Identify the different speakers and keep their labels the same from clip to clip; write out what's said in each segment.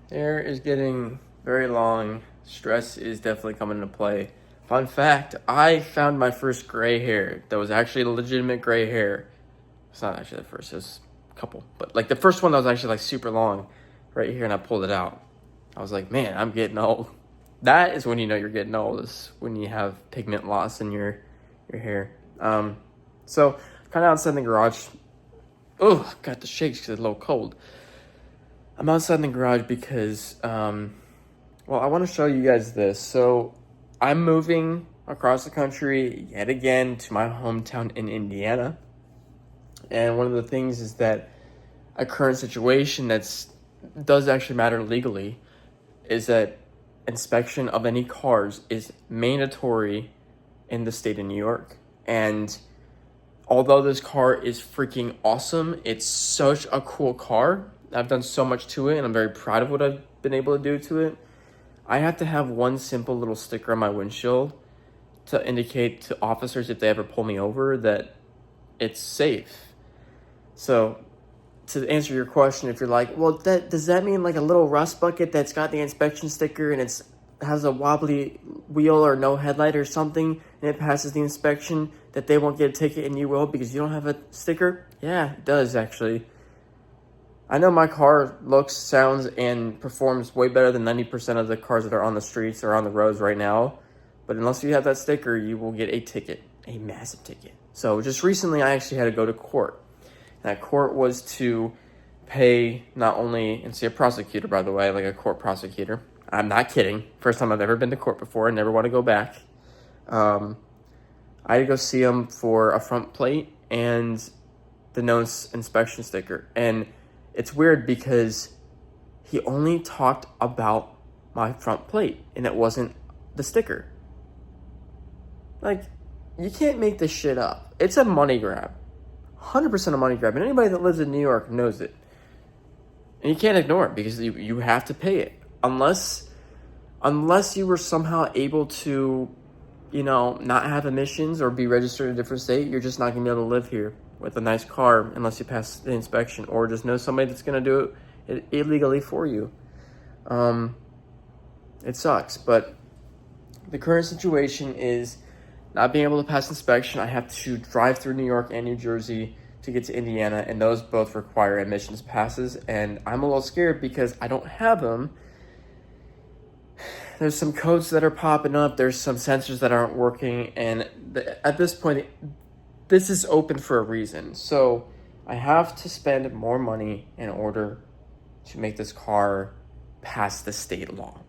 Speaker 1: Hair is getting very long. Stress is definitely coming into play. Fun fact, I found my first gray hair that was actually legitimate gray hair. It's not actually the first, it's a couple. But like the first one that was actually like super long right here, and I pulled it out. I was like, man, I'm getting old. That is when you know you're getting old, is when you have pigment loss in your hair. So kind of outside the garage. Oh, got the shakes because it's a little cold. I'm outside in the garage because, well, I want to show you guys this. So I'm moving across the country yet again to my hometown in Indiana. And one of the things is that a current situation does actually matter legally is that inspection of any cars is mandatory in the state of New York. And although this car is freaking awesome, it's such a cool car. I've done so much to it, and I'm very proud of what I've been able to do to it. I have to have one simple little sticker on my windshield to indicate to officers if they ever pull me over that it's safe. So to answer your question, if you're like, well, does that mean like a little rust bucket that's got the inspection sticker and has a wobbly wheel or no headlight or something, and it passes the inspection, that they won't get a ticket and you will because you don't have a sticker? Yeah, it does actually. I know my car looks, sounds, and performs way better than 90% of the cars that are on the streets or on the roads right now. But unless you have that sticker, you will get a ticket, a massive ticket. So just recently, I actually had to go to court. That court was to pay not only, and see a prosecutor, by the way, like a court prosecutor. I'm not kidding. First time I've ever been to court before. I never want to go back. I had to go see him for a front plate and the no inspection sticker. And it's weird because he only talked about my front plate and it wasn't the sticker. Like, you can't make this shit up. It's a money grab. 100% a money grab. And anybody that lives in New York knows it. And you can't ignore it because you have to pay it. Unless you were somehow able to, not have emissions or be registered in a different state, you're just not going to be able to live here with a nice car unless you pass the inspection, or just know somebody that's going to do it illegally for you. It sucks, but the current situation is not being able to pass inspection. I have to drive through New York and New Jersey to get to Indiana, and those both require emissions passes, and I'm a little scared because I don't have them. There's some codes that are popping up, there's some sensors that aren't working, and at this point, this is open for a reason. So I have to spend more money in order to make this car pass the state law.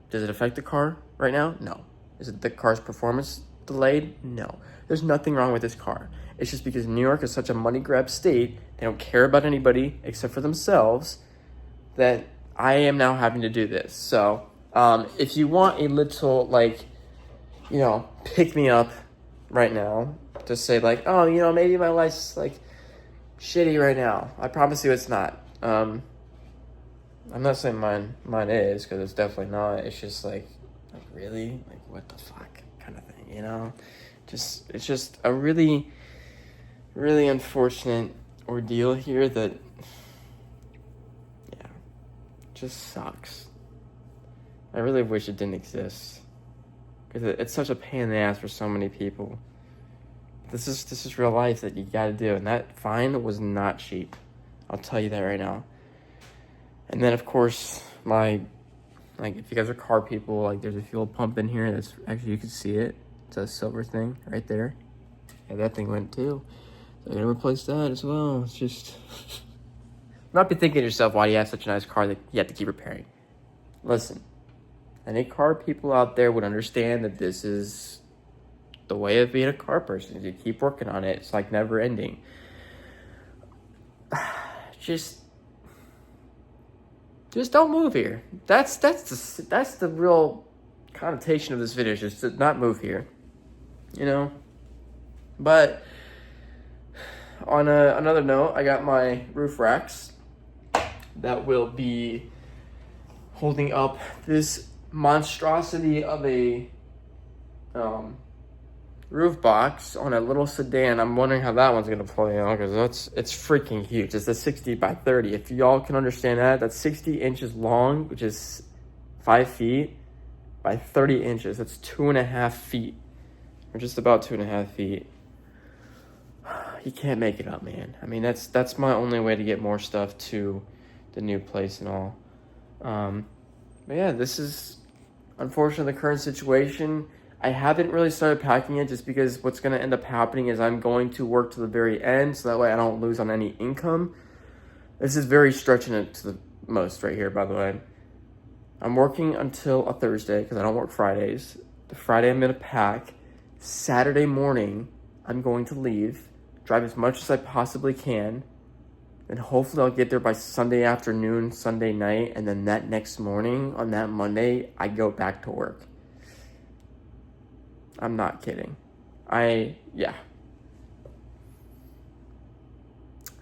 Speaker 1: Does it affect the car right now? No. Is it the car's performance delayed? No. There's nothing wrong with this car. It's just because New York is such a money grab state, they don't care about anybody except for themselves, that I am now having to do this. So if you want a little, pick me up right now, to say maybe my life's shitty right now. I promise you it's not. I'm not saying mine is, because it's definitely not. It's just really, what the fuck kind of thing, it's just a really, really unfortunate ordeal here that, yeah, just sucks. I really wish it didn't exist, because it's such a pain in the ass for so many people. This is real life that you gotta do, and that fine was not cheap. I'll tell you that right now. And then, of course, if you guys are car people, there's a fuel pump in here. That's actually, you can see it. It's a silver thing right there. Yeah, that thing went too. So I'm gonna replace that as well. It's just, not be thinking to yourself, why do you have such a nice car that you have to keep repairing? Listen, any car people out there would understand that this is the way of being a car person. You keep working on it. It's never ending. Just don't move here. That's the real connotation of this video, is just to not move here. But on another note, I got my roof racks that will be holding up this monstrosity of a roof box on a little sedan. I'm wondering how that one's gonna play out, because it's freaking huge. It's a 60 by 30. If y'all can understand that, that's 60 inches long, which is 5 feet by 30 inches. That's 2.5 feet, or just about 2.5 feet. You can't make it up, man. I mean, that's my only way to get more stuff to the new place and all. But yeah, this is unfortunately the current situation. I haven't really started packing it, just because what's going to end up happening is I'm going to work to the very end, so that way I don't lose on any income. This is very stretching it to the most right here, by the way. I'm working until a Thursday, because I don't work Fridays. The Friday I'm going to pack. Saturday morning, I'm going to leave, drive as much as I possibly can, and hopefully I'll get there by Sunday afternoon, Sunday night, and then that next morning, on that Monday, I go back to work. I'm not kidding. Yeah.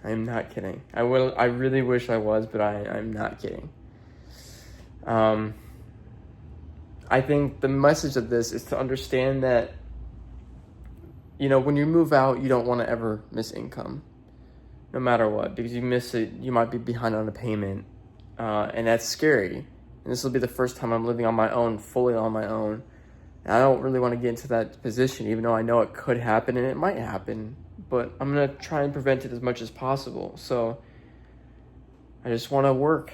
Speaker 1: I'm not kidding. I really wish I was, but I'm not kidding. I think the message of this is to understand that, when you move out, you don't want to ever miss income, no matter what, because you miss it, you might be behind on a payment, and that's scary. And this will be the first time I'm living on my own, fully on my own. And I don't really want to get into that position, even though I know it could happen, and it might happen, but I'm going to try and prevent it as much as possible. So I just want to work,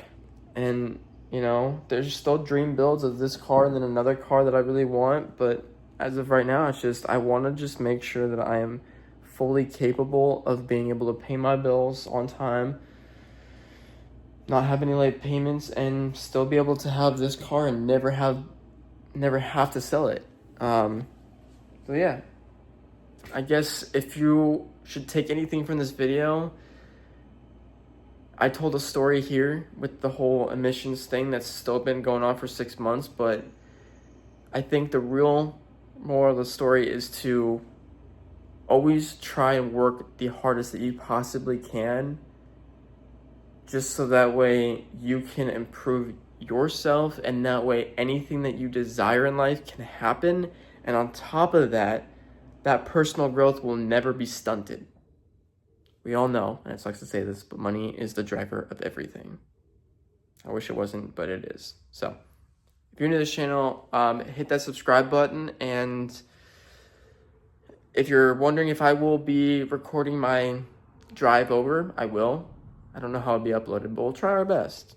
Speaker 1: and there's still dream builds of this car and then another car that I really want, but as of right now, it's just, I want to just make sure that I am fully capable of being able to pay my bills on time, not have any late payments, and still be able to have this car and never have to sell it. So yeah, I guess if you should take anything from this video, I told a story here with the whole emissions thing that's still been going on for 6 months, but I think the real moral of the story is to always try and work the hardest that you possibly can, just so that way you can improve yourself, and that way anything that you desire in life can happen. And on top of that, that personal growth will never be stunted. We all know, and it sucks to say this, but money is the driver of everything. I wish it wasn't, but it is. So if you're new to this channel, hit that subscribe button. And if you're wondering if I will be recording my drive over, I will. I don't know how it'll be uploaded, but we'll try our best.